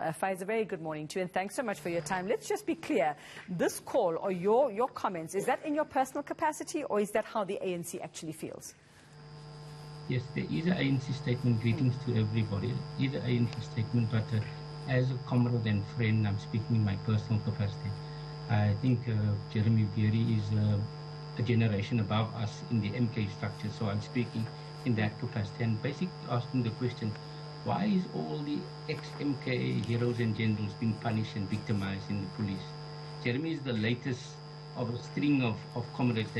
Faiz, a very good morning to you, and thanks so much for your time. Let's just be clear. This call or your comments, is that in your personal capacity or is that how the ANC actually feels? Yes, there is an ANC statement, greetings to everybody. There is an ANC statement, but as a comrade and friend, I'm speaking in my personal capacity. I think Jeremy Vearey is a generation above us in the MK structure, so I'm speaking in that capacity and basically asking the question, why is all the ex-MK heroes and generals being punished and victimized in the police? Jeremy is the latest of a string of comrades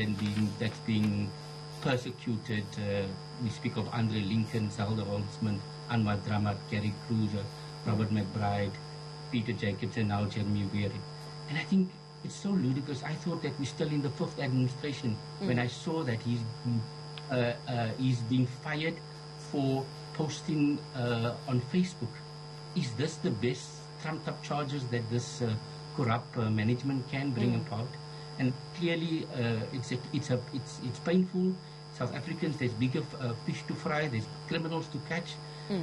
that's being persecuted. We speak of Andre Lincoln, Zelda Holtzman, Anwar Dramat, Gary Cruiser, Robert McBride, Peter Jacobs, and now Jeremy Vearey. And I think it's so ludicrous. I thought that we're still in the fifth administration when I saw that he's being fired for posting on Facebook. Is this the best trumped-up charges that this corrupt management can bring about? And clearly, it's painful. South Africans, there's bigger fish to fry. There's criminals to catch.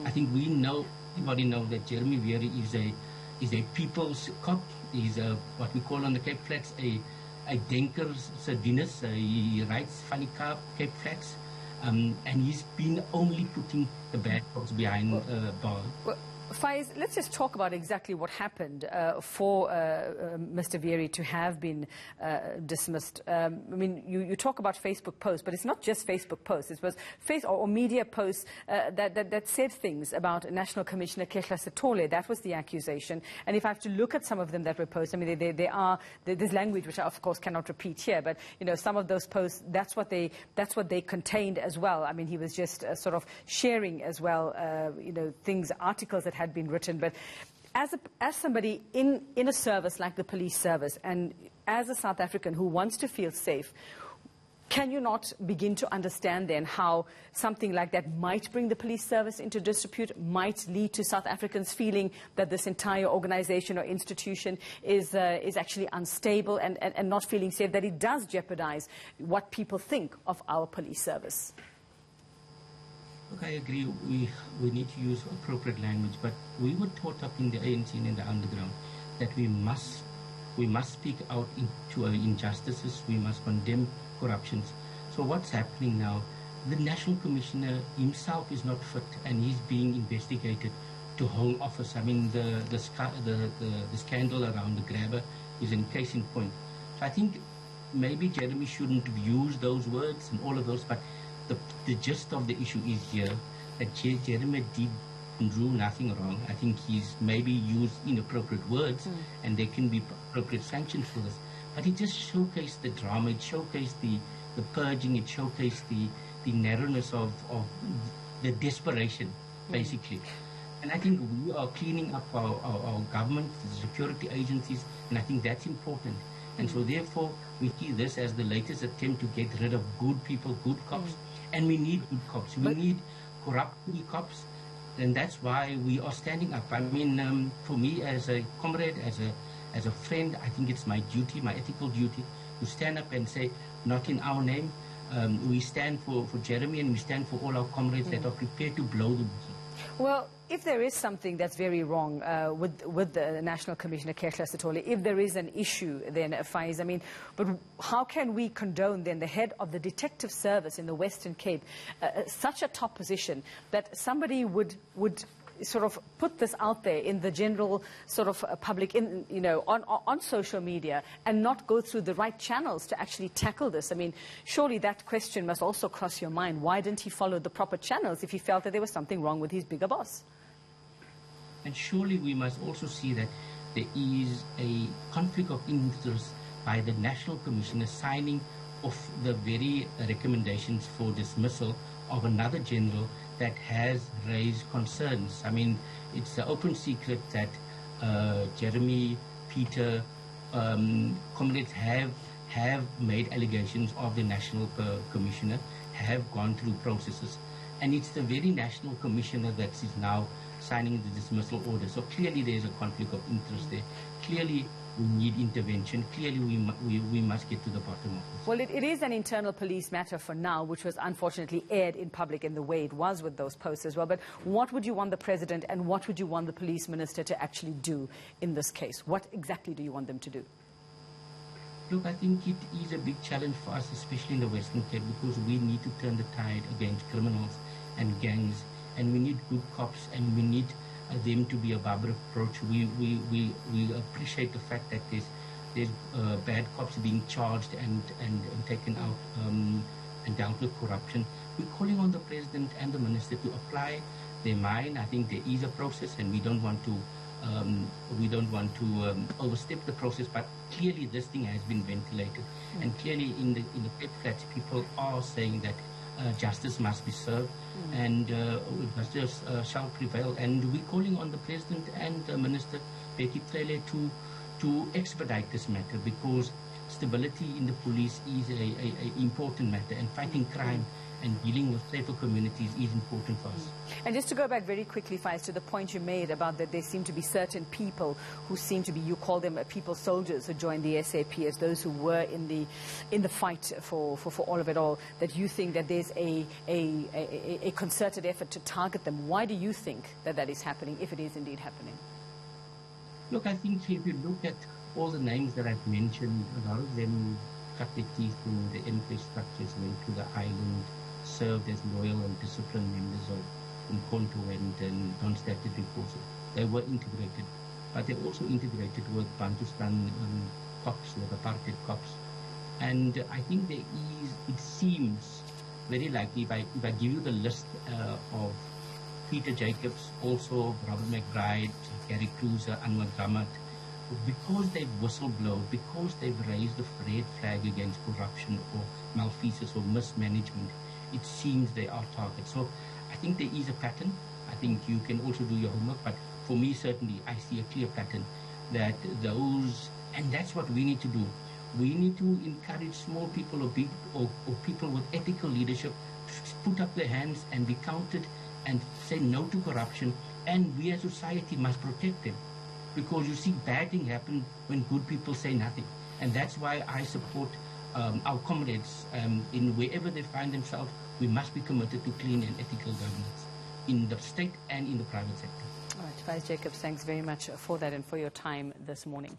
I think everybody knows that Jeremy Vearey is a people's cop. He's what we call on the Cape Flats a denker sardinus. He writes funny Cape Flats. And he's been only putting the bad cops behind bars. Well, Faiz, let's just talk about exactly what happened for Mr. Vearey to have been dismissed. I mean, you talk about Facebook posts, but it's not just Facebook posts. It was or media posts that said things about National Commissioner Cele. That was the accusation. And if I have to look at some of them that were posted, I mean, there's language which I, of course, cannot repeat here, but, you know, some of those posts, that's what they contained as well. I mean, he was just sort of sharing as well, you know, articles that had been written. But as somebody in a service like the police service, and as a South African who wants to feel safe, can you not begin to understand then how something like that might bring the police service into disrepute, might lead to South Africans feeling that this entire organization or institution is actually unstable and not feeling safe, that it does jeopardize what people think of our police service? Look, I agree. We need to use appropriate language, but we were taught up in the ANC and in the underground that we must speak out into injustices. We must condemn corruptions. So what's happening now? The National Commissioner himself is not fit, and he's being investigated to Home Office. I mean, the scandal around the grabber is a case in point. So I think maybe Jeremy shouldn't use those words and all of those, but the gist of the issue is here that Jeremy did do nothing wrong. I think he's maybe used inappropriate words and there can be appropriate sanctions for this. But it just showcased the drama, it showcased the purging, it showcased the narrowness of the desperation, basically. And I think we are cleaning up our government, the security agencies, and I think that's important. And so therefore, we see this as the latest attempt to get rid of good people, good cops. And we need good cops. We need corrupt cops. And that's why we are standing up. I mean, for me as a comrade, as a friend, I think it's my duty, my ethical duty, to stand up and say, not in our name. We stand for Jeremy, and we stand for all our comrades that are prepared to blow the whistle. Well, if there is something that's very wrong with the National Commissioner Cele, if there is an issue, then Faiz, I mean, but how can we condone then the head of the detective service in the Western Cape, such a top position, that somebody would sort of put this out there in the general sort of public, on social media, and not go through the right channels to actually tackle this? I mean, surely that question must also cross your mind. Why didn't he follow the proper channels if he felt that there was something wrong with his bigger boss? And surely we must also see that there is a conflict of interest by the National Commissioner signing off the very recommendations for dismissal of another general that has raised concerns. I mean, it's an open secret that Jeremy, Peter, comrades have made allegations of the National Commissioner, have gone through processes. And it's the very National Commissioner that is now signing the dismissal order. So clearly there is a conflict of interest there. Clearly we need intervention. Clearly we must get to the bottom of this. Well, it is an internal police matter for now, which was unfortunately aired in public in the way it was with those posts as well. But what would you want the President and what would you want the Police Minister to actually do in this case? What exactly do you want them to do? Look, I think it is a big challenge for us, especially in the Western Cape, because we need to turn the tide against criminals and gangs, and we need good cops, and we need them to be above reproach. We appreciate the fact that there's bad cops being charged and taken out and dealt with corruption. We're calling on the President and the Minister to apply their mind. I think there is a process, and we don't want to overstep the process, but clearly this thing has been ventilated, and clearly in the Cape Flats people are saying that justice must be served, and justice shall prevail, and we're calling on the President and the Minister Bheki Cele to expedite this matter, because stability in the police is a important matter, and fighting crime and dealing with safer communities is important for us. And just to go back very quickly, Faiz, to the point you made about that there seem to be certain people who seem to be, you call them people soldiers who joined the SAP as those who were in the fight for all of it all, that you think that there's a concerted effort to target them. Why do you think that is happening, if it is indeed happening? Look, I think if you look at all the names that I've mentioned, a lot of them cut their teeth in the NPA structures, went to the island, served as loyal and disciplined members of Umkhonto and non-statutory forces. They were integrated, but they also integrated with Bantustan cops, with apartheid cops. And I think it seems very likely, if I give you the list of Peter Jacobs, also Robert McBride, Gary Cruiser, Anwar Gamat, because they've whistleblown, because they've raised the red flag against corruption or malfeasance or mismanagement, it seems they are targets. So I think there is a pattern. I think you can also do your homework, but for me, certainly, I see a clear pattern that those, and that's what we need to do. We need to encourage small people or big or people with ethical leadership to put up their hands and be counted and say no to corruption, and we as society must protect them, because you see bad things happen when good people say nothing. And that's why I support our comrades in wherever they find themselves. We must be committed to clean and ethical governance in the state and in the private sector. All right, Faiz Jacobs, thanks very much for that and for your time this morning.